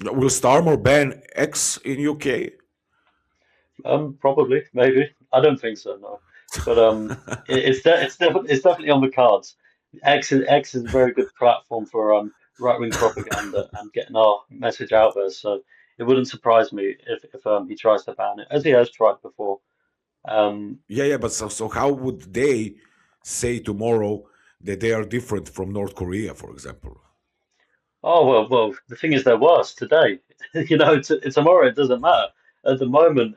Will Starmer ban X in UK? Probably, maybe. I don't think so, no. But it's definitely on the cards. X is a very good platform for right-wing propaganda and getting our message out there. So it wouldn't surprise me if he tries to ban it, as he has tried before. Um, Yeah, but so how would they say tomorrow that they are different from North Korea, for example? well, the thing is, they're worse today. Tomorrow it doesn't matter. At the moment,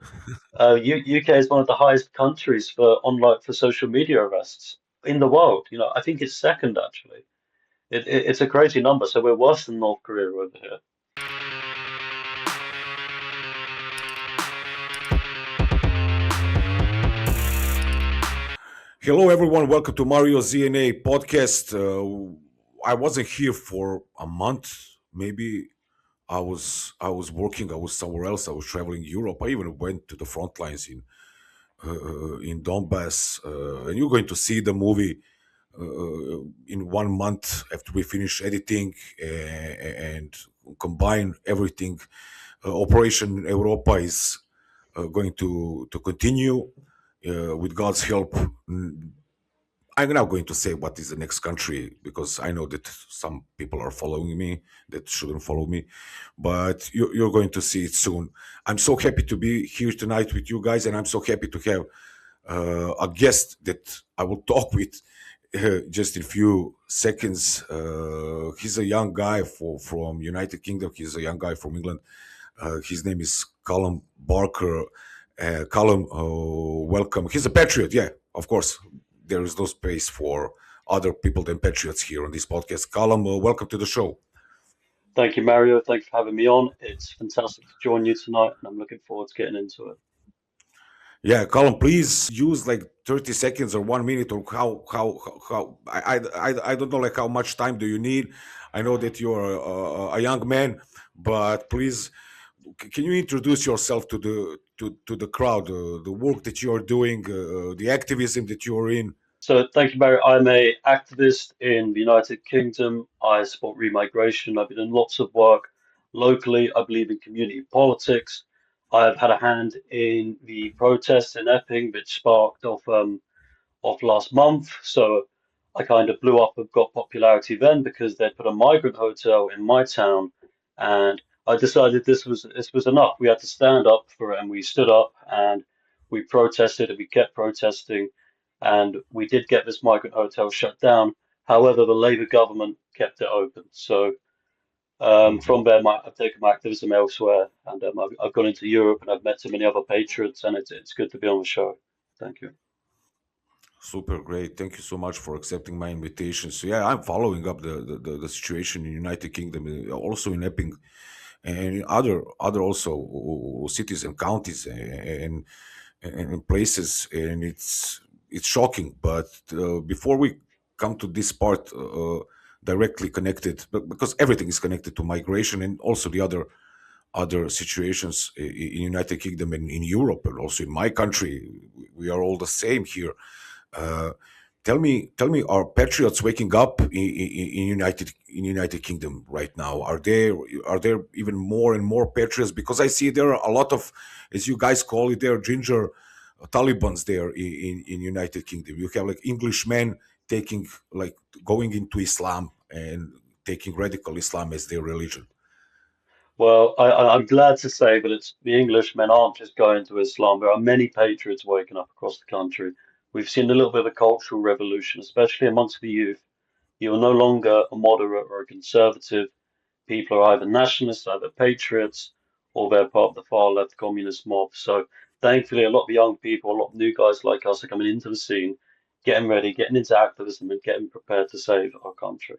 UK is one of the highest countries for social media arrests in the world. I think it's second actually. It's a crazy number, so we're worse than North Korea over here. Hello, everyone. Welcome to Mario Zna podcast. I wasn't here for a month. Maybe I was working. I was somewhere else. I was traveling Europe. I even went to the front lines in Donbass. And you're going to see the movie in 1 month after we finish editing and combine everything. Operation Europa is going to continue with God's help. I'm now going to say what is the next country because I know that some people are following me that shouldn't follow me, but you're going to see it soon. I'm so happy to be here tonight with you guys, and I'm so happy to have a guest that I will talk with just in a few seconds. He's a young guy from United Kingdom. He's a young guy from England. His name is Calum Barker. Calum, welcome. He's a patriot, yeah, of course. There is no space for other people than patriots here on this podcast. Calum, welcome to the show. Thank you, Mario. Thanks for having me on. It's fantastic to join you tonight, and I'm looking forward to getting into it. Yeah, Colin, please use like 30 seconds or 1 minute or how I don't know like how much time do you need. I know that you're a young man, but please can you introduce yourself to the crowd, the work that you are doing, the activism that you are in. So, thank you, Mario. I'm a activist in the United Kingdom. I support remigration. I've been doing lots of work locally. I believe in community politics. I've had a hand in the protests in Epping, which sparked off last month. So I kind of blew up and got popularity then because they put a migrant hotel in my town, and I decided this was enough. We had to stand up for it, and we stood up and we protested and we kept protesting, and we did get this migrant hotel shut down. However, the Labour government kept it open. So Mhm. from there, I've taken my activism elsewhere, and I've gone into Europe and I've met so many other patriots, and it's good to be on the show. Thank you. Super great. Thank you so much for accepting my invitation. So yeah, I'm following up the situation in United Kingdom, also in Epping and in other also cities and counties and places, and it's shocking. But before we come to this part, directly connected, but because everything is connected to migration and also the other situations in United Kingdom and in Europe and also in my country, we are all the same here. uh, tell me, are patriots waking up in United Kingdom right now? Are there even more and more patriots? Because I see there are a lot of, as you guys call it, there are ginger Talibans there in United Kingdom. You have like Englishmen taking like going into Islam and taking radical Islam as their religion. Well, I'm glad to say that it's the Englishmen aren't just going to Islam. There are many patriots waking up across the country. We've seen a little bit of a cultural revolution, especially amongst the youth. You're no longer a moderate or a conservative. People are either nationalists, either patriots, or they're part of the far left communist mob. So thankfully, a lot of young people, a lot of new guys like us are coming into the scene, getting ready, getting into activism, and getting prepared to save our country.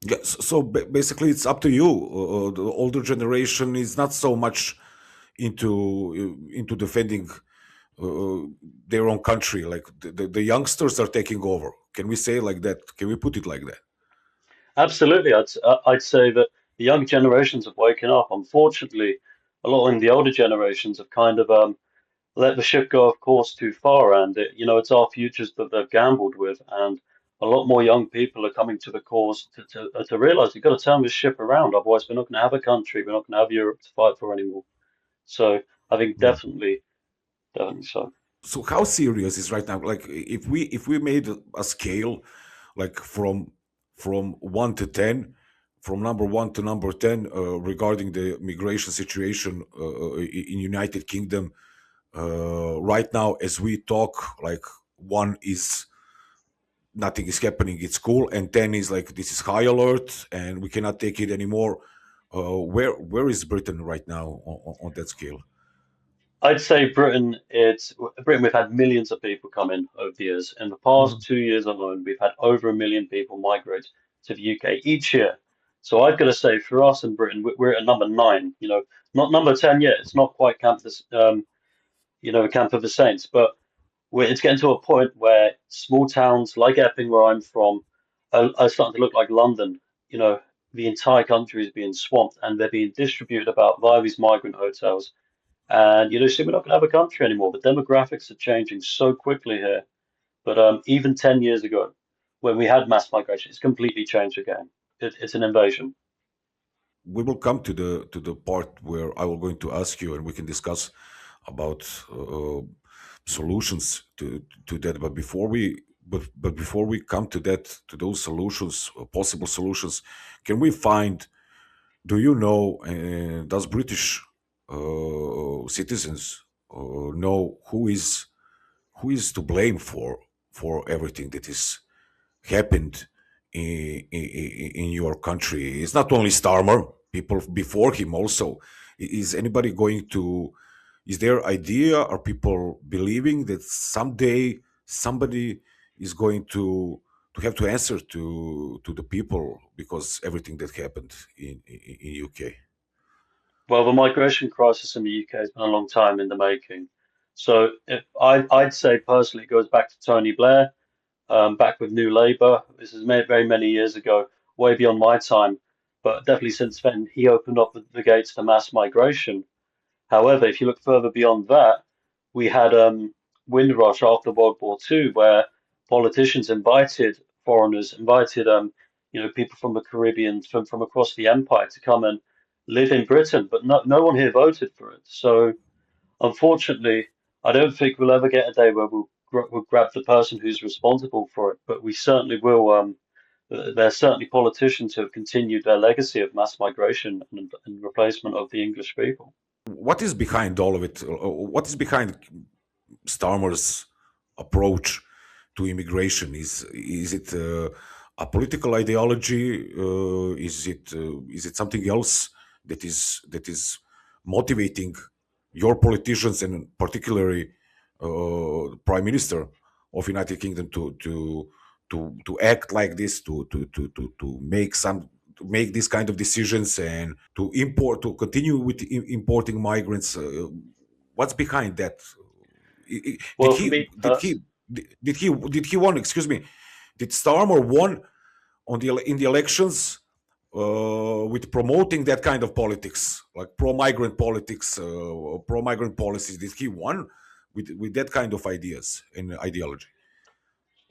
Yeah, so basically, it's up to you. The older generation is not so much into defending uh, their own country. Like the youngsters are taking over. Can we say like that? Can we put it like that? Absolutely, I'd say that the young generations have woken up. Unfortunately, a lot of the older generations have kind of let the ship go off course too far, and it's our futures that they've gambled with. And a lot more young people are coming to the cause to realize you've got to turn this ship around. Otherwise, we're not going to have a country. We're not going to have Europe to fight for anymore. So I think Yeah. definitely, definitely so. So how serious is right now? Like if we made a scale, like from 1 to 10, from number 1 to number 10, regarding the migration situation in United Kingdom, right now as we talk, like one is nothing is happening, it's cool, and 10 is like this is high alert and we cannot take it anymore. Where is Britain right now on that scale? I'd say Britain. We've had millions of people come in over the years. In the past Mhm. 2 years alone, we've had over a million people migrate to the UK each year. So I've got to say, for us in Britain, we're at number nine. Not number 10 yet. It's not quite Camp of the Saints, but it's getting to a point where small towns like Epping, where I'm from, are starting to look like London. You know, the entire country is being swamped, and they're being distributed about via these migrant hotels. And so we're not going to have a country anymore. The demographics are changing so quickly here. But even 10 years ago, when we had mass migration, it's completely changed again. It's an invasion. We will come to the part where I will going to ask you and we can discuss about solutions to that. But before we come to that, to those solutions, possible solutions, can we find, do you know, does British citizens know who is to blame for everything that is happened in your country? It's not only Starmer, people before him also. Is anybody going to? Is there idea? Are people believing that someday somebody is going to have to answer to the people because everything that happened in UK? Well, the migration crisis in the UK has been a long time in the making. So if I'd say personally, it goes back to Tony Blair, back with New Labour. This is very many years ago, way beyond my time. But definitely since then, he opened up the gates to mass migration. However, if you look further beyond that, we had Windrush after World War II, where politicians invited foreigners, invited people from the Caribbean, from across the empire to come and live in Britain, but no one here voted for it. So unfortunately, I don't think we'll ever get a day where we'll grab the person who's responsible for it, but we certainly will. There's certainly politicians who have continued their legacy of mass migration and replacement of the English people. What is behind all of it? What is behind Starmer's approach to immigration? Is it a political ideology? Is it something else that is motivating your politicians and particularly Prime Minister of United Kingdom to act like this, to make these kind of decisions and to continue with importing migrants? What's behind that? Did Well, for he me, did he won? Excuse me. Did Starmer won in the elections with promoting that kind of politics, like pro-migrant politics, pro-migrant policies? Did he won with that kind of ideas and ideology?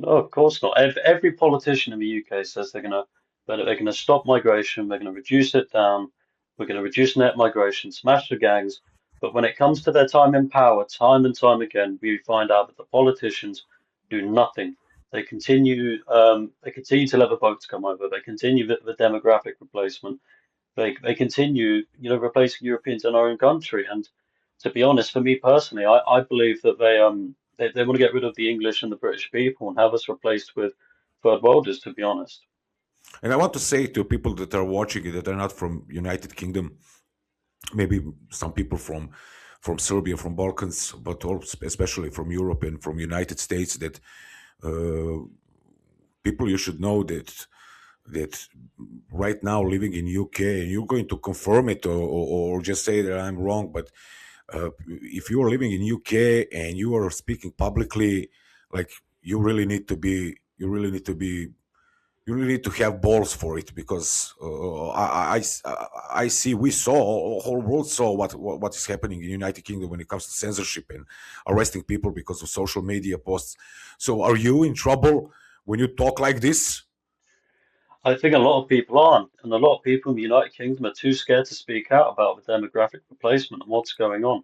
no, of course not. Every politician in the UK says they're gonna stop migration, they're gonna reduce it down, we're gonna reduce net migration, smash the gangs. But when it comes to their time in power, time and time again, we find out that the politicians do nothing. They continue to let the boats come over. They continue the demographic replacement. They continue, replacing Europeans in our own country. And to be honest, for me personally, I believe that they want to get rid of the English and the British people and have us replaced with third worlders, to be honest. And I want to say to people that are watching it that are not from United Kingdom, maybe some people from Serbia, from Balkans, but also especially from Europe and from United States, that uh, people, you should know that right now living in UK, and you're going to confirm it or just say that I'm wrong, but if you are living in UK and you are speaking publicly, like you really need to be you really need to have balls for it, because I see, we saw, whole world saw what is happening in United Kingdom when it comes to censorship and arresting people because of social media posts. So are you in trouble when you talk like this? I think a lot of people aren't, and a lot of people in the United Kingdom are too scared to speak out about the demographic replacement and what's going on.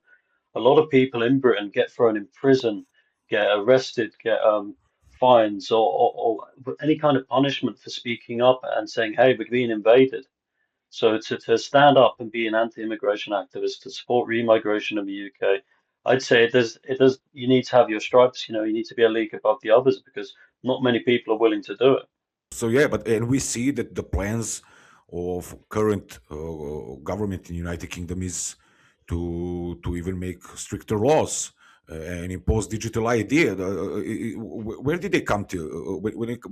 A lot of people in Britain get thrown in prison, get arrested, get fines, or any kind of punishment for speaking up and saying, "Hey, we're being invaded." So to stand up and be an anti-immigration activist to support re-migration in the UK, I'd say it does you need to have your stripes, you need to be a league above the others because not many people are willing to do it. So yeah, but and we see that the plans of current government in United Kingdom is to even make stricter laws and impose digital ID. Where did they come to?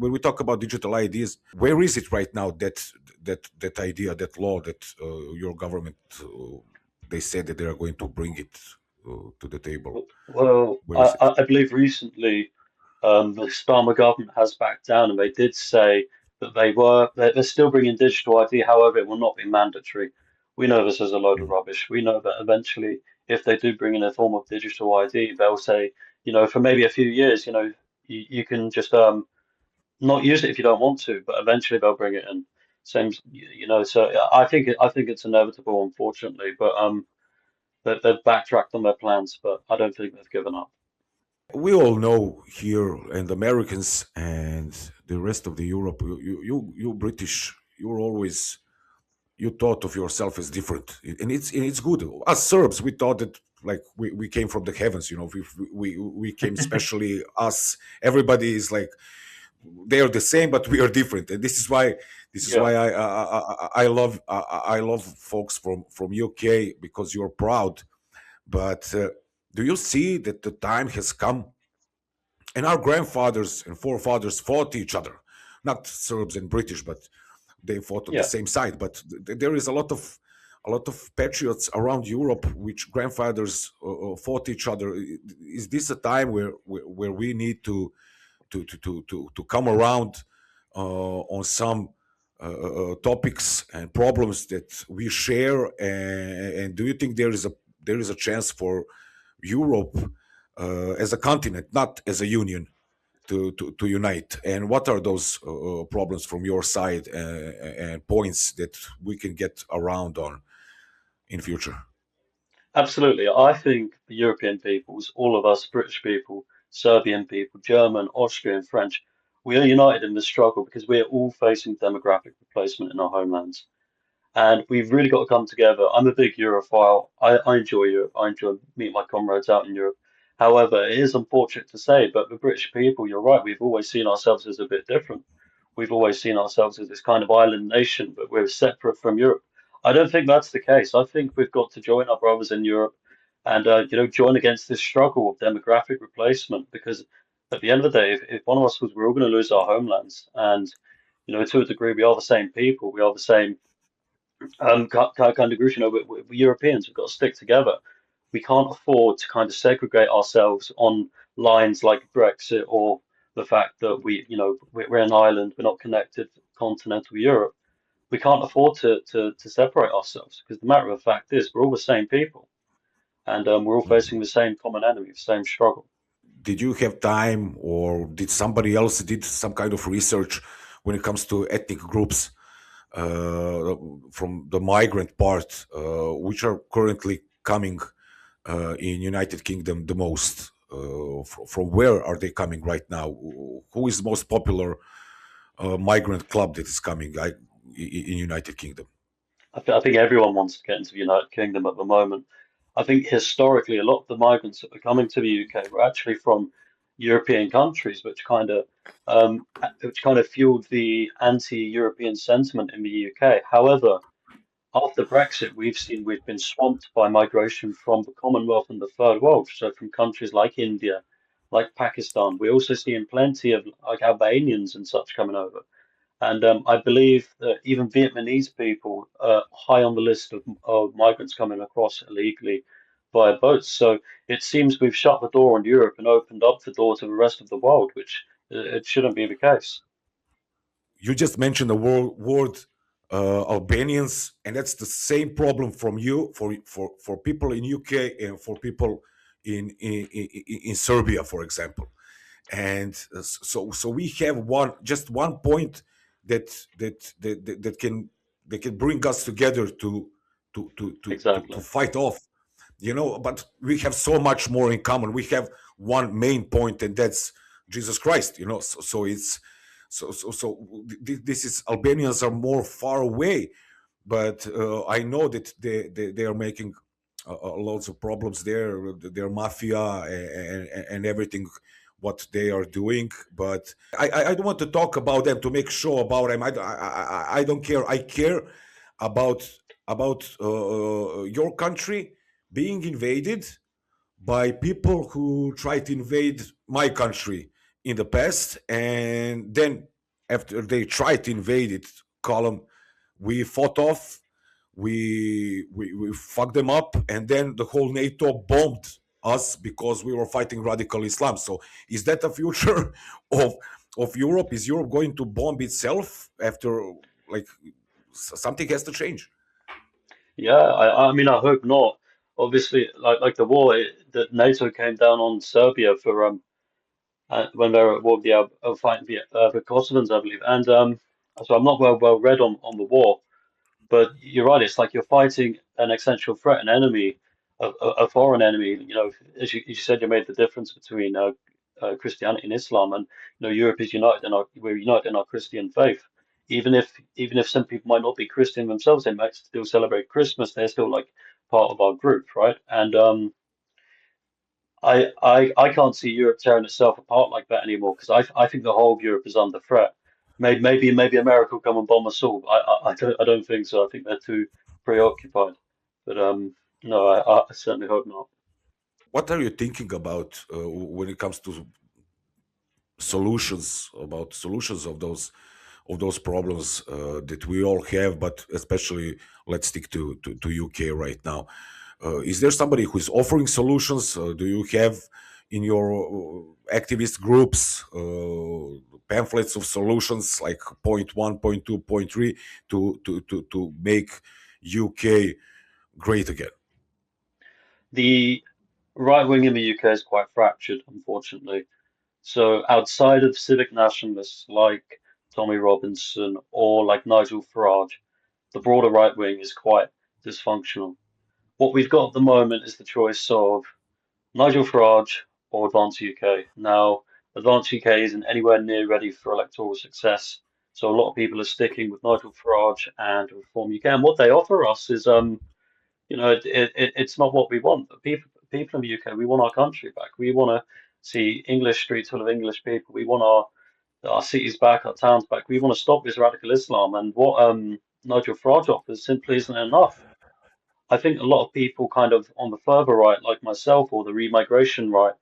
When we talk about digital IDs, where is it right now? That idea, that law, that your government they said that they are going to bring it to the table. Well, Where I, is it? I I believe recently the Starmer government has backed down, and they did say that they're still bringing digital ID. However, it will not be mandatory. We know this is a load of Mm. rubbish. We know that eventually, if they do bring in a form of digital ID, they'll say, for maybe a few years, you can just not use it if you don't want to, but eventually they'll bring it in. Same, So I think it's inevitable, unfortunately, but they've backtracked on their plans, but I don't think they've given up. We all know here, and Americans and the rest of the Europe, you British, you're always you thought of yourself as different, and it's good. As Serbs, we thought that like we came from the heavens, we came especially us. Everybody is like they are the same, but we are different, and this is why Yeah. I love folks from UK because you're proud. But do you see that the time has come and our grandfathers and forefathers fought each other, not Serbs and British, but they fought on the Yeah. same side. But there is a lot of patriots around Europe which grandfathers fought each other. Is this a time where we need to come around on some topics and problems that we share? And do you think there is a chance for Europe as a continent, not as a union, to unite? And what are those problems from your side and points that we can get around on in future? Absolutely. I think the European peoples, all of us British people, Serbian people, German, Austrian, French, we are united in this struggle because we are all facing demographic replacement in our homelands. And we've really got to come together. I'm a big Europhile. I enjoy Europe. I enjoy meeting my comrades out in Europe. However, it is unfortunate to say, but the British people, you're right, we've always seen ourselves as a bit different. We've always seen ourselves as this kind of island nation, but we're separate from Europe. I don't think that's the case. I think we've got to join our brothers in Europe and join against this struggle of demographic replacement because at the end of the day, if one of us was, we're all going to lose our homelands. And to a degree, we are the same people. We are the same kind of group. We're Europeans. We've got to stick together. We can't afford to kind of segregate ourselves on lines like Brexit or the fact that we're an island. We're not connected to continental Europe. We can't afford to separate ourselves because the matter of fact is we're all the same people and we're all facing the same common enemy, the same struggle. Did you have time, or did somebody else did some kind of research when it comes to ethnic groups from the migrant part, which are currently coming in United Kingdom the most? From where are they coming right now? Who is the most popular migrant club that is coming in United Kingdom? I think everyone wants to get into the United Kingdom at the moment. I think historically, a lot of the migrants that were coming to the UK were actually from European countries, which kind of fueled the anti-European sentiment in the UK. However, after Brexit, we've seen we've been swamped by migration from the Commonwealth and the Third World, so from countries like India, like Pakistan. We also see plenty of like Albanians and such coming over. And I believe that even Vietnamese people are high on the list of migrants coming across illegally via boats. So it seems we've shut the door on Europe and opened up the door to the rest of the world, which it shouldn't be the case. You just mentioned the word Albanians, and that's the same problem from you for people in UK and for people in Serbia, for example. and so we have just one point that can bring us together to Exactly. fight off, but we have so much more in common. We have one main point, and that's Jesus Christ. So it's this is Albanians are more far away, but I know that they are making loads of problems there. Their mafia and everything, what they are doing. But I don't want to talk about them to make sure about them. I don't care. I care about your country being invaded by people who tried to invade my country in the past, and then after they tried to invade it, column, we fought off, we fucked them up, and then the whole NATO bombed us because we were fighting radical Islam. So is that the future of Europe? Is Europe going to bomb itself after, like, something has to change? Yeah, I mean, I hope not. Obviously, like the war that NATO came down on Serbia for when they were at war with the fighting the Kosovans, I believe. And so I'm not well read on the war, but you're right. It's like you're fighting an existential threat, an enemy, a foreign enemy. As you said, you made the difference between Christianity and Islam, and Europe is united, and we're united in our Christian faith. Even if some people might not be Christian themselves, they might still celebrate Christmas. They're still like part of our group, right? And I can't see Europe tearing itself apart like that anymore because I think the whole of Europe is under threat. Maybe America will come and bomb us all. But I don't think so. I think they're too preoccupied. But no, I certainly hope not. What are you thinking about when it comes to solutions of those problems that we all have, but especially let's stick to UK right now. Is there somebody who is offering solutions? Do you have in your activist groups pamphlets of solutions like point one, point two, point three to make UK great again? The right wing in the UK is quite fractured, unfortunately. So outside of civic nationalists like Tommy Robinson or like Nigel Farage, the broader right wing is quite dysfunctional. What we've got at the moment is the choice of Nigel Farage or Advance UK. Now, Advance UK isn't anywhere near ready for electoral success, so a lot of people are sticking with Nigel Farage and Reform UK. And what they offer us is, it's not what we want. The people in the UK, we want our country back. We want to see English streets full of English people. We want our cities back, our towns back. We want to stop this radical Islam. And what Nigel Farage offers simply isn't enough. I think a lot of people kind of on the further right, like myself, or the remigration right,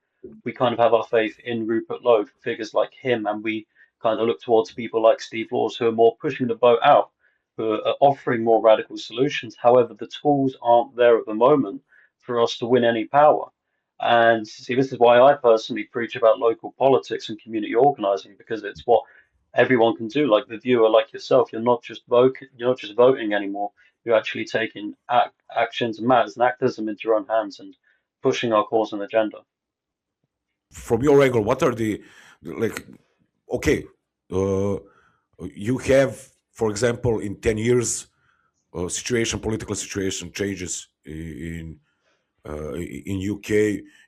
we kind of have our faith in Rupert Lowe, figures like him, and we kind of look towards people like Steve Laws who are more pushing the boat out, who are offering more radical solutions. However, the tools aren't there at the moment for us to win any power. And see, this is why I personally preach about local politics and community organizing, because it's what everyone can do. Like the viewer, like yourself, you're not just voting anymore, you're actually taking actions and matters and activism into your own hands and pushing our cause and agenda. From your angle, what are the, like, okay, uh, you have, for example, in 10 years, political situation changes in UK.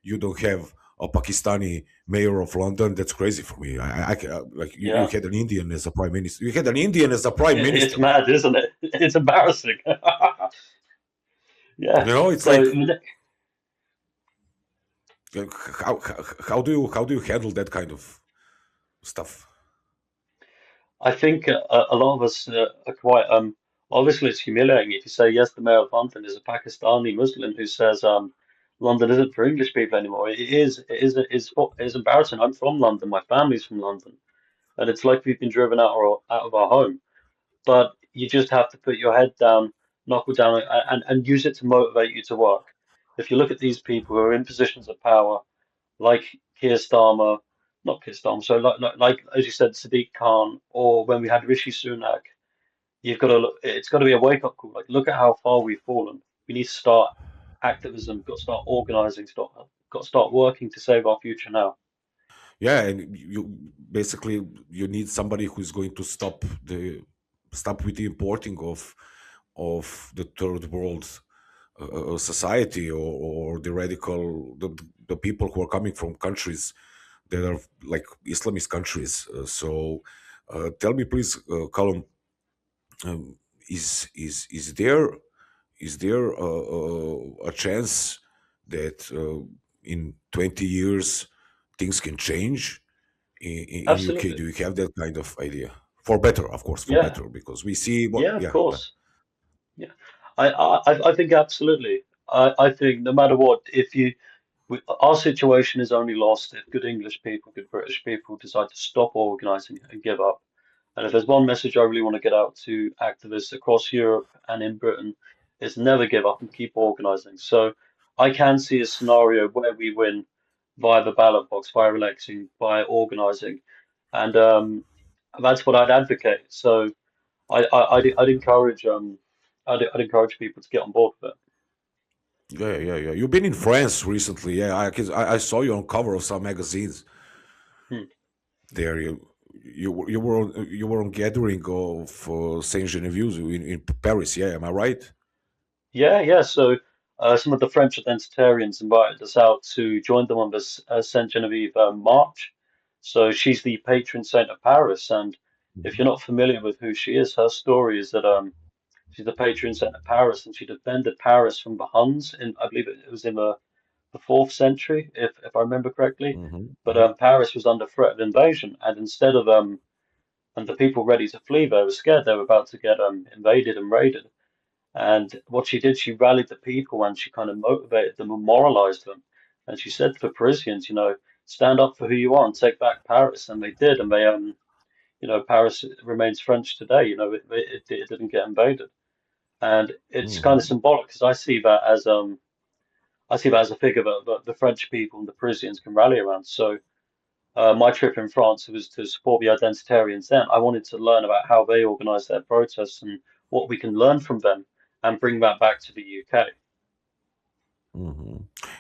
You don't have a Pakistani mayor of London. That's crazy for me. Like, you Yeah, had an Indian as a prime minister. You had an Indian as a prime it's minister. mad, isn't it? It's embarrassing. Yeah. It's So like, how do you handle that kind of stuff? I think a lot of us are quite obviously it's humiliating if you say yes, the mayor of London is a Pakistani Muslim who says London isn't for English people anymore. It is embarrassing. I'm from London. My family's from London, and it's like we've been driven out of our home. But you just have to put your head down, knuckle down, and use it to motivate you to work. If you look at these people who are in positions of power, like Keir Starmer, not Keir Starmer, so like as you said, Sadiq Khan, or when we had Rishi Sunak, you've got to look. It's got to be a wake up call. Like, look at how far we've fallen. We need to start activism. Got to start organizing. Got to start working to save our future now. Yeah, and you basically you need somebody who's going to stop with the importing of the third world society, or the radical the people who are coming from countries that are like Islamist countries. So tell me, please, Callum, um, is there a chance that in 20 years things can change in UK? Absolutely. Do you have that kind of idea? For better, of course, for Yeah. better, because we see what. Yeah, of Yeah, yeah. course. Yeah. I think absolutely. I think no matter what, if you our situation is only lost if good English people, good British people decide to stop organizing and give up. And if there's one message I really want to get out to activists across Europe and in Britain, is never give up and keep organizing. So I can see a scenario where we win via the ballot box, via electing, via organizing, and that's what I'd advocate. So I'd encourage I'd encourage people to get on board with it. Yeah, yeah, yeah. You've been in France recently. Yeah, 'cause I saw you on cover of some magazines Hmm. there. You were on gathering of Saint Genevieve in Paris. Yeah, am I right? Yeah, yeah. So some of the French identitarians invited us out to join them on this Saint Genevieve march. So she's the patron saint of Paris, and if you're Mhm. not familiar with who she is, her story is that she's the patron saint of Paris, and she defended Paris from the Huns in, I believe it was in the fourth century, if I remember correctly. Mhm, But mhm, Paris was under threat of invasion, and instead of and the people ready to flee, they were scared they were about to get invaded and raided. And what she did, she rallied the people and she kind of motivated them and moralized them. And she said to the Parisians, stand up for who you are and take back Paris. And they did. And Paris remains French today. It didn't get invaded. And it's kind of mhm. symbolic because I see that as a figure that the French people and the Parisians can rally around. So my trip in France was to support the identitarians then. I wanted to learn about how they organize their protests and what we can learn from them and bring that back to the UK.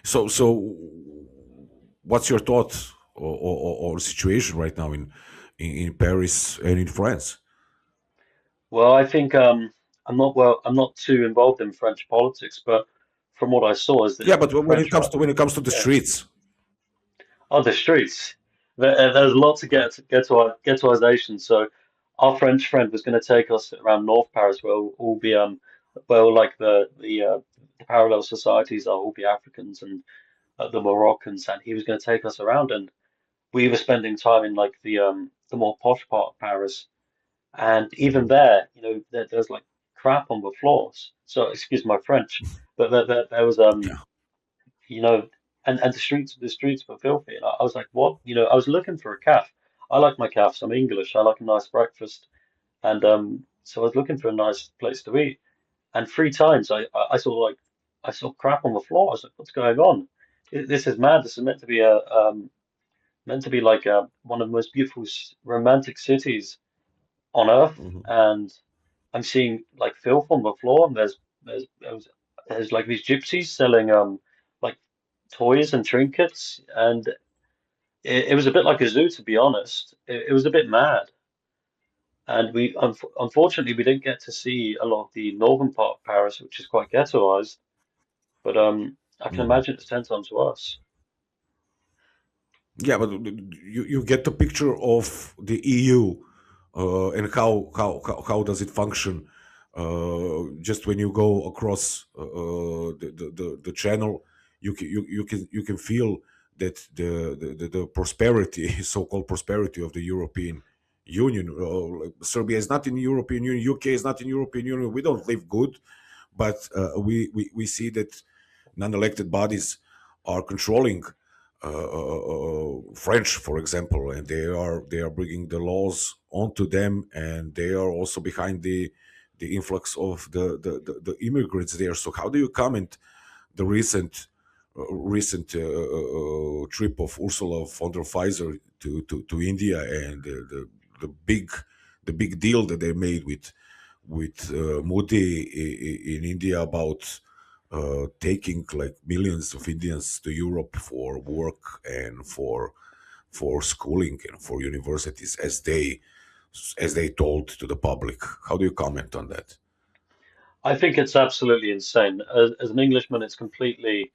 So, what's your thought or situation right now in Paris and in France? Well, I think I'm not too involved in French politics, but from what I saw is Yeah, that but the when it French comes right, to the yeah, streets, oh, the streets. There's a lot to get to ghettoization. So our French friend was going to take us around North Paris, where all be where like the parallel societies are all be Africans and the Moroccans, and he was going to take us around, and we were spending time in like the more posh part of Paris. And even Mhm. there, there's like crap on the floors. So excuse my French, but there was Yeah. you know, and the streets were filthy. And I was like, what? I was looking for a calf. I like my calves. I'm English. I like a nice breakfast, and so I was looking for a nice place to eat. And three times I saw I saw crap on the floor. I was like, what's going on? This is mad. This is meant to be like one of the most beautiful romantic cities on earth, Mhm. and I'm seeing like filth on the floor, and there's like these gypsies selling like toys and trinkets, and it was a bit like a zoo, to be honest. It was a bit mad, and unfortunately we didn't get to see a lot of the northern part of Paris, which is quite ghettoized. But I can Mhm. imagine it's 10 times worse. Yeah, but you get the picture of the EU, and how does it function? Just when you go across the channel, you can feel that the prosperity, so-called prosperity of the European Union. Serbia is not in the European Union. UK is not in European Union. We don't live good, but we see that non-elected bodies are controlling French, for example, and they are bringing the laws onto them, and they are also behind the influx of the immigrants there. So, how do you comment the recent trip of Ursula von der Pfizer to India, and the big the big deal that they made with Modi in India about taking like millions of Indians to Europe for work and for schooling and for universities as they told to the public. How do you comment on that? I think it's absolutely insane. As an Englishman, it's a completely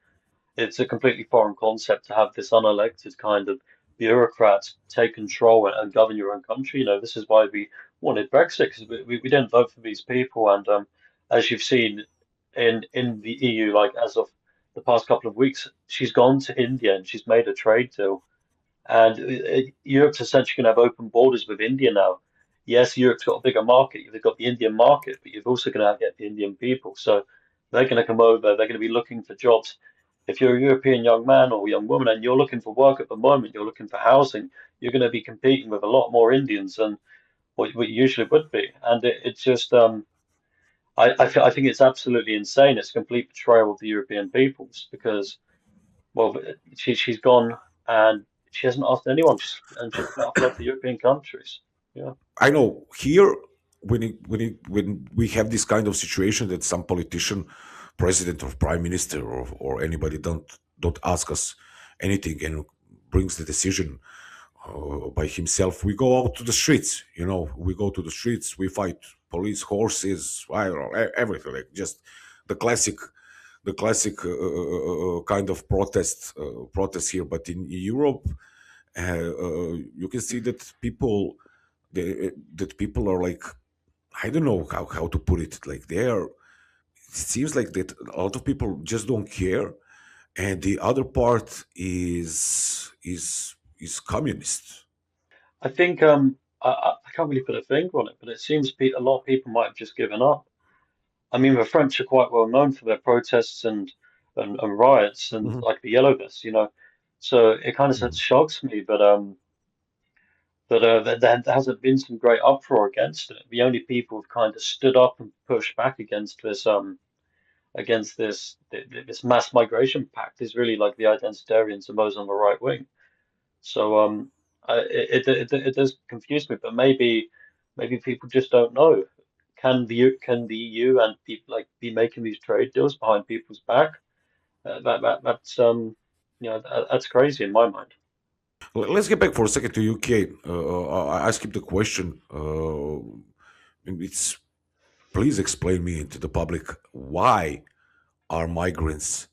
foreign concept to have this unelected kind of bureaucrats take control and govern your own country. You know, this is why we wanted Brexit, because we didn't vote for these people. And as you've seen in the EU, like as of the past couple of weeks, she's gone to India and she's made a trade deal. And Europe's essentially going to have open borders with India now. Yes, Europe's got a bigger market. You've got the Indian market, but you've also going to get the Indian people. So they're going to come over. They're going to be looking for jobs. If you're a European young man or young woman and you're looking for work at the moment, you're looking for housing, you're going to be competing with a lot more Indians than what you usually would be. And it's just, I think it's absolutely insane. It's a complete betrayal of the European peoples because well, she's gone and she hasn't asked anyone, and she's flat off left the European countries. Yeah. I know here when we have this kind of situation that some politician, president or prime minister or anybody don't ask us anything and brings the decision by himself, we go out to the streets. You know, we go to the streets, we fight police, horses, I don't know, everything, like just the classic kind of protest here. But in Europe, you can see that people are like, I don't know how to put it. Like they are. It seems like that a lot of people just don't care, and the other part is communist. I think I can't really put a finger on it, but it seems a lot of people might have just given up. I mean, the French are quite well known for their protests and riots and Mhm, like the yellow vests, you know. So it kind of mhm. shocks me, but there hasn't been some great uproar against it. The only people who've kind of stood up and pushed back against this mass migration pact is really like the identitarians and those on the right wing. So it does confuse me, but maybe people just don't know. Can the EU and people like be making these trade deals behind people's back? That's that's crazy in my mind. Let's get back for a second to UK. I skipped the question. It's Please explain me to the public why are migrants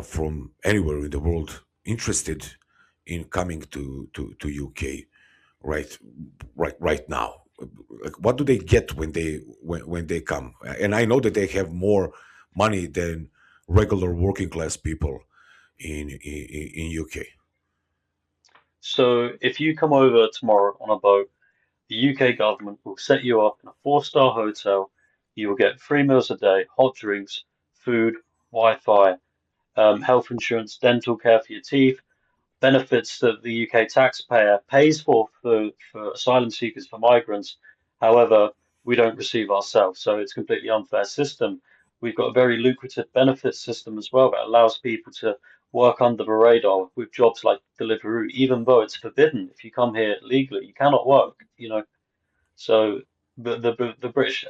from anywhere in the world interested in coming to UK right now. Like, what do they get when they come? And I know that they have more money than regular working class people in UK. So if you come over tomorrow on a boat, the UK government will set you up in a four-star hotel. You will get 3 meals a day, hot drinks, food, Wi-Fi, health insurance, dental care for your teeth, benefits that the UK taxpayer pays for asylum seekers, for migrants. However, we don't receive ourselves, so it's a completely unfair system. We've got a very lucrative benefits system as well that allows people to work under the radar with jobs like Deliveroo, even though it's forbidden. If you come here legally, you cannot work, you know. So the British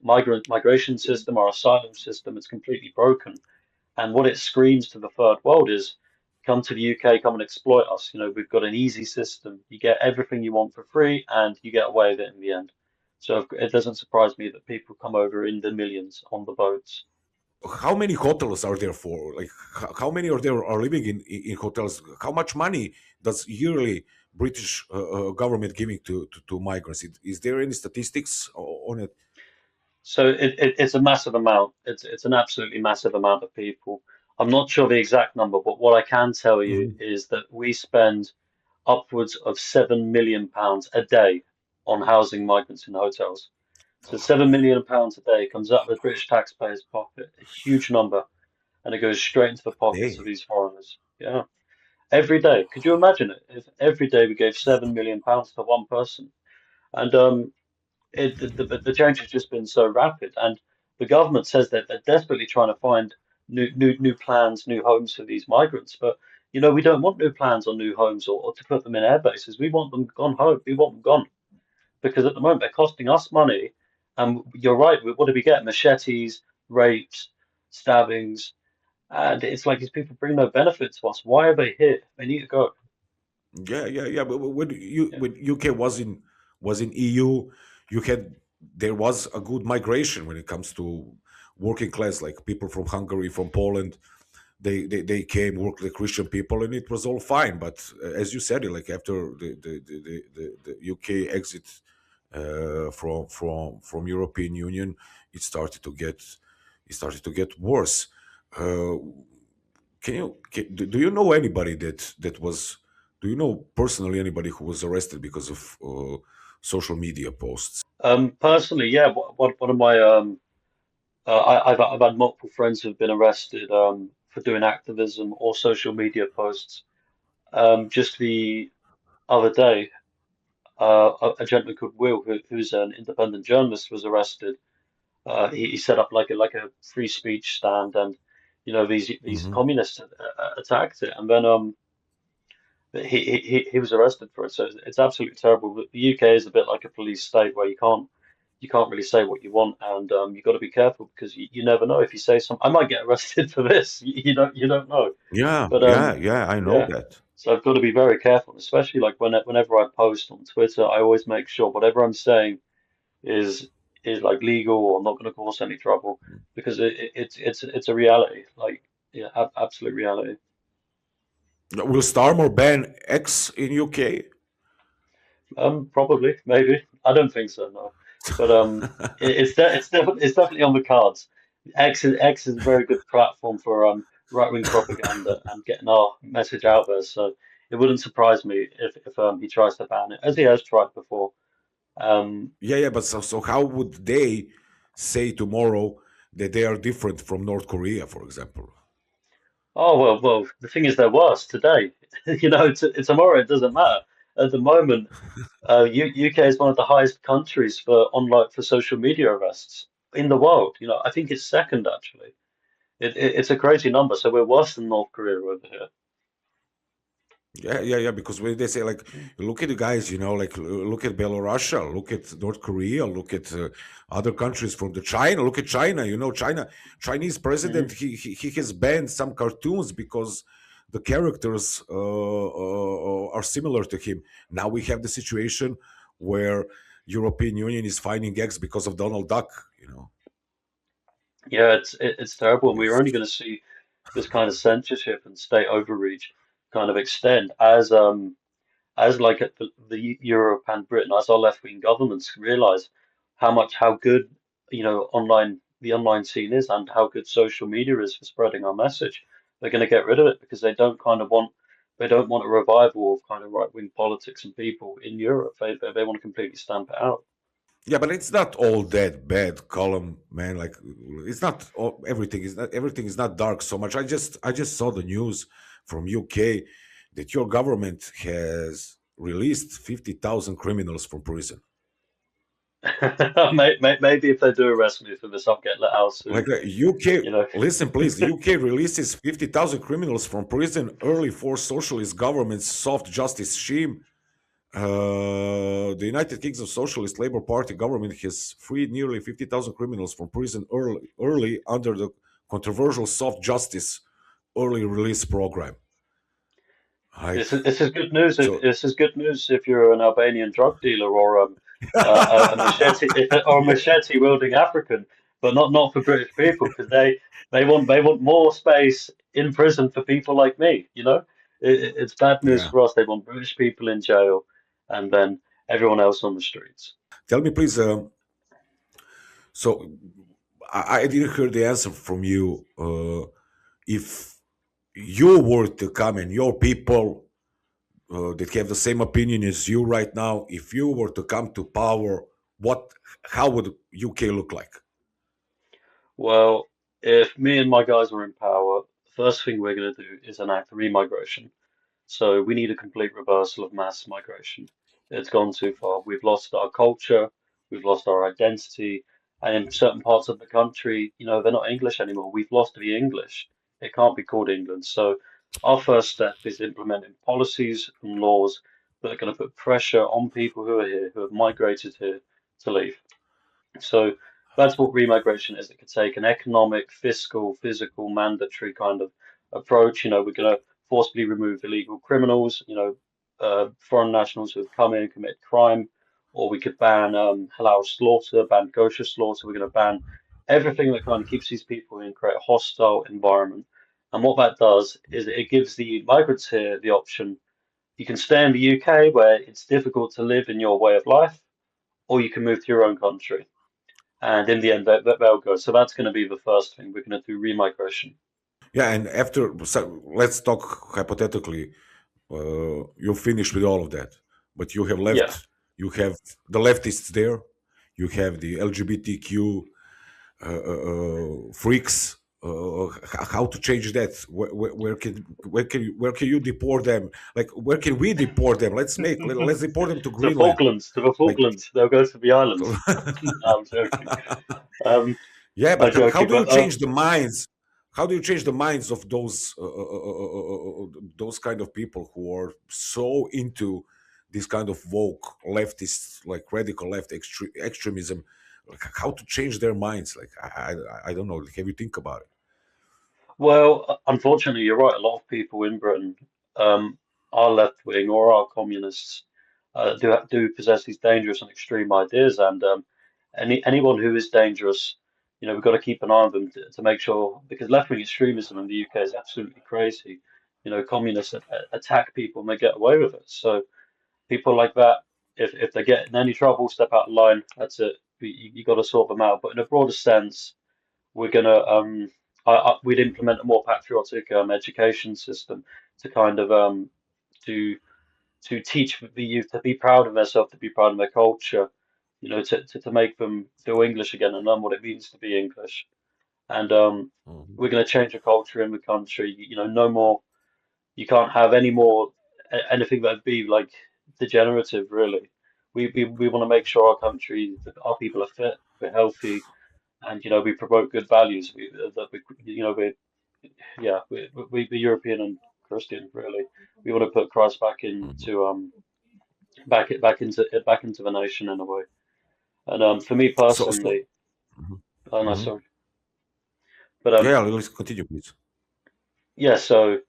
migration system, our asylum system, is completely broken. And what it screams to the third world is, come to the UK, come and exploit us. You know, we've got an easy system. You get everything you want for free, and you get away with it in the end. So it doesn't surprise me that people come over in the millions on the boats. How many hotels are there for? Like, how many are there are living in hotels? How much money does yearly British government giving to migrants? Is there any statistics on it? So it's a massive amount. It's an absolutely massive amount of people. I'm not sure the exact number, but what I can tell you Mhm. is that we spend upwards of £7 million a day on housing migrants in hotels. So £7 million a day comes out of the British taxpayers' pocket, a huge number, and it goes straight into the pockets of Day. these foreigners. Yeah, every day. Could you imagine it? If every day we gave £7 million to one person, and the change has just been so rapid, and the government says that they're desperately trying to find new plans, new homes for these migrants, but. You know, we don't want new plans or new homes or to put them in air bases. We want them gone home. We want them gone because at the moment they're costing us money. And you're right, what do we get? Machetes, rapes, stabbings, and it's like these people bring no benefit to us. Why are they here? They need to go. Yeah. But when you Yeah. when UK was in EU, you had there was a good migration when it comes to working class, like people from Hungary, from Poland. They came, worked, the Christian people, and it was all fine. But as you said, like after the UK exit from European Union, it started to get worse. Uh, do you know anybody that was do you know personally anybody who was arrested because of social media posts? Personally, yeah, one of my I've had multiple friends who've been arrested for doing activism or social media posts. Just the other day, a gentleman called Will, who's an independent journalist, was arrested. He set up like a free speech stand, and these Hmm. communists attacked it, and then he was arrested for it. So it's absolutely terrible. But the UK is a bit like a police state where you can't really say what you want, and you got to be careful because you never know if you say something. I might get arrested for this. You don't know. Yeah, But yeah, I know yeah. that. So I've got to be very careful, especially like whenever I post on Twitter, I always make sure whatever I'm saying is is like legal or not going to cause any trouble because it's a reality. Like yeah, ab absolute reality. Will Starmer ban X in UK? Probably, maybe. I don't think so, no. But it's definitely on the cards. X is a very good platform for right-wing propaganda and getting our message out there. So it wouldn't surprise me if he tries to ban it, as he has tried before. Um, Yeah, but so how would they say tomorrow that they are different from North Korea, for example? oh well, the thing is, they're worse today. Tomorrow it doesn't matter. At the moment, UK is one of the highest countries for online for social media arrests in the world. I think it's second actually. It's a crazy number. So we're worse than North Korea over here. Yeah. Because when they say like, look at the guys, like look at Belarus, look at North Korea, look at other countries from the China. Look at China. Chinese president. Mhm. He has banned some cartoons because the characters are similar to him. Now we have the situation where European Union is finding X because of Donald Duck. You know, Yeah, it's terrible, and we're it's only going to see this kind of censorship and state overreach kind of extend as like the Europe and Britain, as our left-wing governments realize how good, the online scene is and how good social media is for spreading our message. They're going to get rid of it because they don't want a revival of kind of right-wing politics and people in Europe. They want to completely stamp it out. Yeah, but it's not all that bad, column man. Like it's not all, everything is not dark so much. I just saw the news from UK that your government has released 50,000 criminals from prison. Maybe if they do arrest me for this, I'll get let out soon. Like UK, You know, listen, please. The UK releases 50,000 criminals from prison early for socialist government's soft justice scheme. The United Kingdom Socialist Labour Party government has freed nearly 50,000 criminals from prison early under the controversial soft justice early release program. Like, this is good news. If so, this is good news if you're an Albanian drug dealer or a machete or a yeah, machete wielding African, but not for British people because they want more space in prison for people like me. It's bad news yeah. for us. They want British people in jail, and then everyone else on the streets. Tell me, please. So, I didn't hear the answer from you. If you were to come and your people that have the same opinion as you right now, if you were to come to power, what, how would UK look like? Well, if me and my guys were in power, the first thing we're going to do is enact remigration. So we need a complete reversal of mass migration. It's gone too far. We've lost our culture, we've lost our identity, and in certain parts of the country, they're not English anymore. We've lost the English. It can't be called England. So our first step is implementing policies and laws that are going to put pressure on people who are here, who have migrated here, to leave. So that's what remigration is. It could take an economic, fiscal, physical, mandatory kind of approach. We're going to forcibly remove illegal criminals. foreign nationals who have come in and commit crime, or we could ban halal slaughter, ban kosher slaughter. We're going to ban everything that kind of keeps these people in, create a hostile environment. And what that does is it gives the migrants here the option. You can stay in the UK where it's difficult to live in your way of life, or you can move to your own country. And in the end, they'll go. So that's going to be the first thing. We're going to do remigration. Yeah, and after, so let's talk hypothetically. You finished with all of that, but you have Yeah. left. You have the leftists there. You have the LGBTQ freaks. How to change that? Where can you deport them? Like where can we deport them? Let's deport them to To Greenland. Falklands, to the Like Falklands. They'll go to the islands. No, I'm joking. Um, yeah, I'm but how joking. do you But change the minds? How do you change the minds of those kind of people who are so into this kind of woke leftist, like radical left extremism? Like how to change their minds? Like I don't know. Have you think about it? well, unfortunately, you're right. A lot of people in Britain are left wing or are communists. Do possess these dangerous and extreme ideas, and anyone who is dangerous, we've got to keep an eye on them to make sure because left wing extremism in the UK is absolutely crazy. Communists attack people and they get away with it. So people like that, if they get in any trouble, step out of line. That's it. You got to sort them out. But in a broader sense, we're gonna we'd implement a more patriotic education system to kind of to to teach the youth to be proud of themselves, to be proud of their culture, to make them feel English again and learn what it means to be English. And Mhm. we're going to change the culture in the country. No more. You can't have any more anything that'd be like degenerative, really. We want to make sure our country, that our people are fit, we're healthy, and we promote good values. That we we yeah we European and Christian really. We want to put Christ back Mhm. into back into the nation in a way. And for me So personally, mhm. oh no, Mhm. sorry, but Yeah, let's continue, please. yeah. So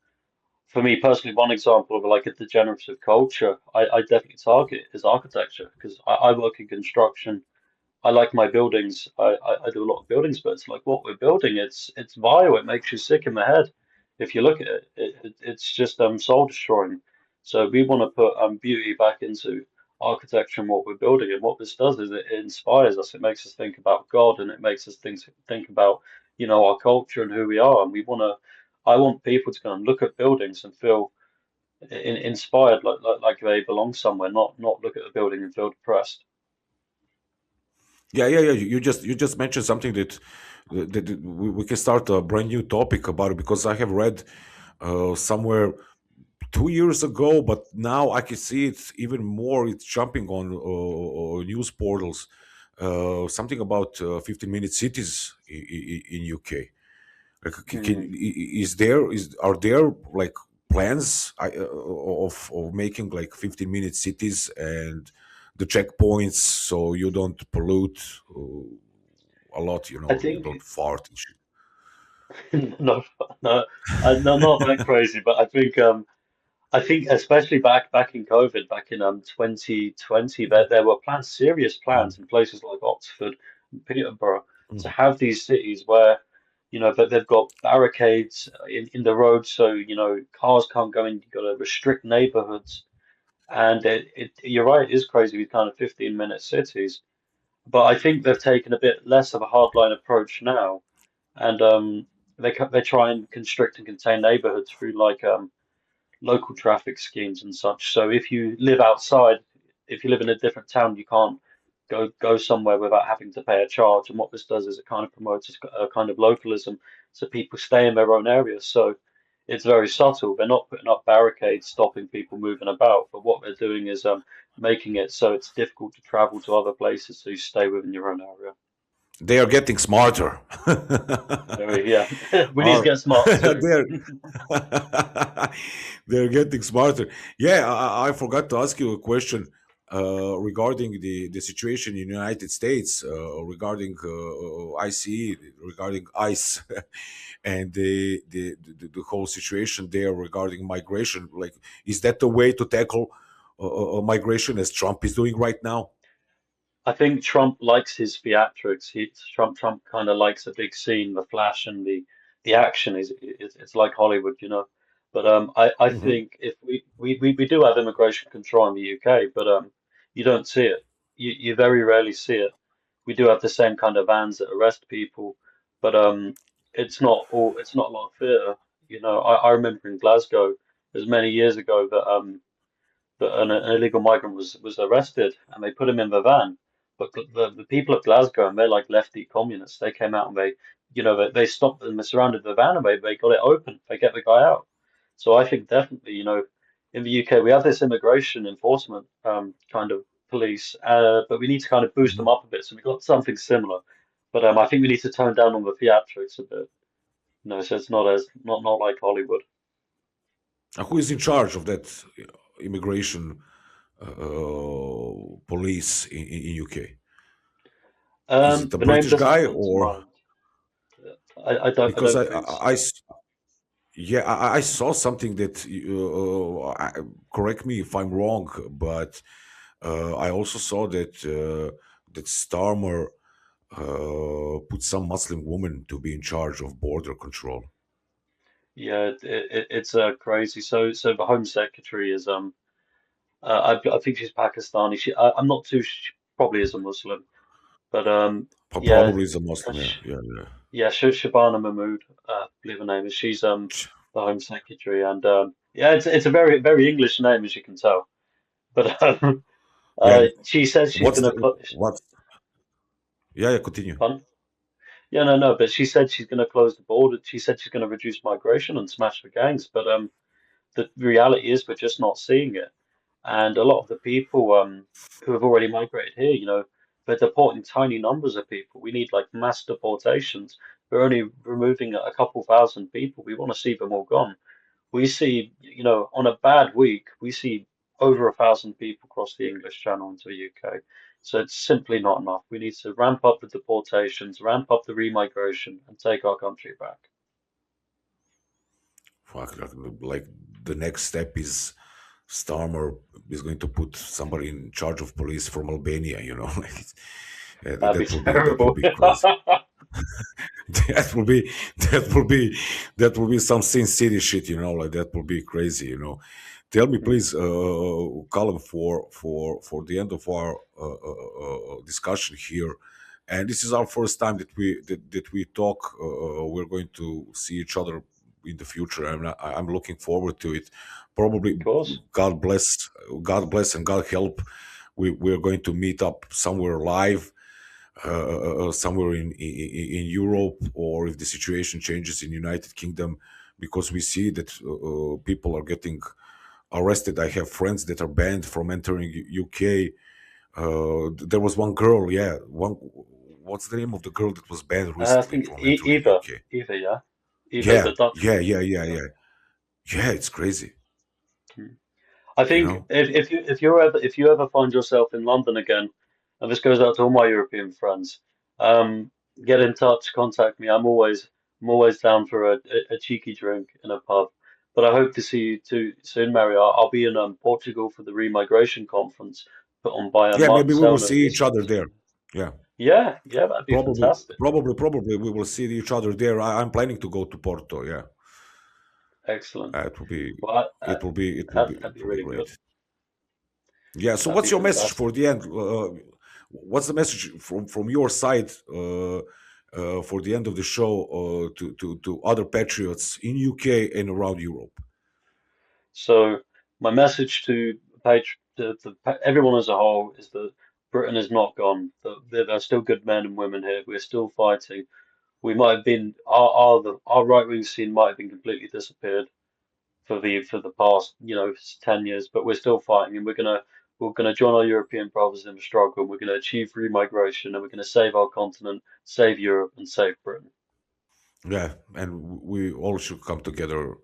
for me personally, one example of like a degenerative culture, I definitely target is architecture because I work in construction. I like my buildings. I do a lot of buildings, but it's like what we're building. It's vile. It makes you sick in the head if you look at it. It's just soul destroying. So we want to put beauty back into architecture and what we're building. And what this does is it inspires us. It makes us think about God and it makes us think about our culture and who we are. And we want to. I want people to kind of look at buildings and feel inspired, like they belong somewhere, not look at a building and feel depressed. Yeah. You just mentioned something that we can start a brand new topic about it because I have read somewhere 2 years ago, but now I can see it even more. It's jumping on news portals. Something about 15-minute cities in UK. Like, Hmm. are there like plans of making like 15-minute cities and the checkpoints so you don't pollute a lot, I you think don't fart and shit. no, no, no, not that crazy, but I think especially back in COVID, back in 2020, there were plans, serious plans Mhm. in places like Oxford and Peterborough to Mhm. have these cities where that they've got barricades in the road, so cars can't go in. You've got to restrict neighborhoods, and you're right, it is crazy with kind of 15-minute cities. But I think they've taken a bit less of a hardline approach now, and they try and constrict and contain neighborhoods through like local traffic schemes and such. So if you live outside, if you live in a different town, you can't go somewhere without having to pay a charge. And what this does is it kind of promotes a kind of localism, so people stay in their own area. So it's very subtle. They're not putting up barricades stopping people moving about, but what they're doing is making it so it's difficult to travel to other places, so you stay within your own area. They are getting smarter. Very, yeah. We need to Are get smart too. they're they're getting smarter. Yeah, I forgot to ask you a question. regarding the situation in the United States, regarding ICE, regarding ICE, and the whole situation there regarding migration. Like, is that the way to tackle migration as Trump is doing right now? I think Trump likes his theatrics. Trump kind of likes the big scene, the flash, and the action. It's like Hollywood, you know. But I Hmm. think if we do have immigration control in the UK, but you don't see it. You very rarely see it. We do have the same kind of vans that arrest people, but it's not a lot of theatre. You know, I remember in Glasgow, it was many years ago that an illegal migrant was arrested and they put him in the van. But the people of Glasgow, and they're like lefty communists, they came out and they stopped them, they surrounded the van and they got it open. They get the guy out. So I think definitely, in the UK we have this immigration enforcement kind of police, but we need to kind of boost them Hmm. up a bit. So we've got something similar. But I think we need to tone down on the theatrics a bit. So it's not like Hollywood. Who is in charge of that immigration police in UK? Is it a The name British doesn't guy come to or mind. I because don't think so. yeah, I saw something that correct me if I'm wrong, but I also saw that Starmer put some Muslim woman to be in charge of border control. Yeah, it's crazy. So the Home Secretary is I think she's Pakistani. I'm not too she probably is a Muslim, but yeah, Probably is a Muslim. Yeah, yeah, yeah. yeah, Shabana Mahmood, I believe her name is. She's the Home Secretary, and yeah, it's a very English name as you can tell. But Yeah. she says she's What's gonna the close. what? Yeah, yeah. Continue. Pardon? Yeah, no, but she said she's gonna close the border. She said she's gonna reduce migration and smash the gangs. But the reality is we're just not seeing it. And a lot of the people who have already migrated here, they're deporting tiny numbers of people. We need like mass deportations. We're only removing a couple thousand people. We want to see them all gone. We see, on a bad week, we see over 1,000 people cross the English Channel into the UK. So it's simply not enough. We need to ramp up the deportations, ramp up the remigration, and take our country back. Fuck, like the next step is Starmer is going to put somebody in charge of police from Albania. Like That'd be that will terrible. be crazy. That will be that will be some Sin City shit. Like that will be crazy. Tell me, please, Colin, for the end of our discussion here, and this is our first time that we talk. We're going to see each other in the future, and I'm looking forward to it. Probably, Of course. God bless, and God help. We're going to meet up somewhere live, somewhere in Europe, or if the situation changes in United Kingdom, because we see that people are getting arrested. I have friends that are banned from entering UK. There was one girl, yeah, one. What's the name of the girl that was banned I recently think from entering Eva, UK? Eva, yeah, Eva, Yeah, the Dutch yeah, one. yeah, yeah, Yeah. yeah, yeah. It's crazy, Hmm. I you think know. if you ever find yourself in London again, and this goes out to all my European friends, um, get in touch, contact me. I'm always down for a cheeky drink in a pub. But I hope to see you too soon, Mario. I'll be in Portugal for the Remigration Conference put on by Yeah, maybe we will Marcel see each other there. Yeah, Yeah, yeah, that'd be probably, fantastic. probably we will see each other there. I'm planning to go to Porto. Yeah, Excellent. it will be, Well, that'd it be will be really good. great. Yeah. So, That'd what's be your message fantastic. for the end? What's the message from your side for the end of the show to other patriots in UK and around Europe? So my message to everyone as a whole is that Britain is not gone. That there are still good men and women here. We're still fighting. We might have been our right-wing scene might have been completely disappeared for the past 10 years, but we're still fighting, and we're gonna join our European brothers in the struggle. And we're gonna achieve remigration, and we're gonna save our continent, save Europe, and save Britain. Yeah, and we all should come together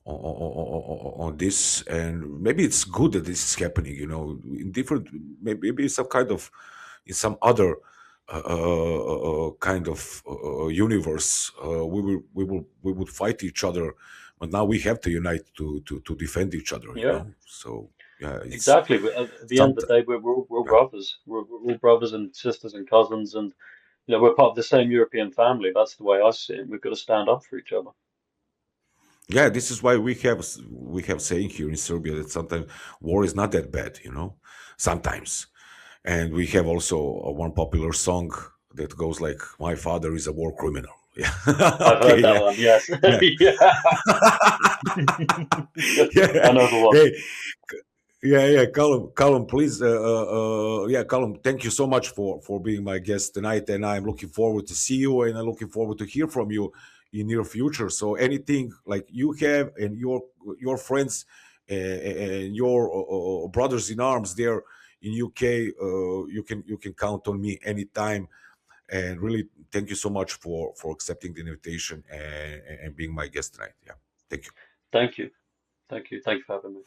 on this, and maybe it's good that this is happening. In different, maybe some kind of, in some other kind of universe, we would fight each other, but now we have to unite to defend each other. Yeah, So yeah, it's exactly. But at the end some. of the day, we're all Yeah, brothers. We're all brothers and sisters and cousins, and we're part of the same European family. That's the way I see it. We've got to stand up for each other. yeah. This is why we have saying here in Serbia that sometimes war is not that bad. Sometimes. And we have also one popular song that goes like, "My father is a war criminal." Yeah. I've Okay. heard that Yeah. one. Yes. Yeah. Yeah. I Yeah. know the one. Hey. Yeah. Yeah. Callum, please. Yeah, Callum. Thank you so much for being my guest tonight, and I'm looking forward to see you, and I'm looking forward to hear from you in near future. So anything like you have and your friends and your brothers in arms there in UK, you can count on me anytime. And really, thank you so much for accepting the invitation and being my guest tonight. Yeah, thank you. Thank you. Thank you. Thank you for having me.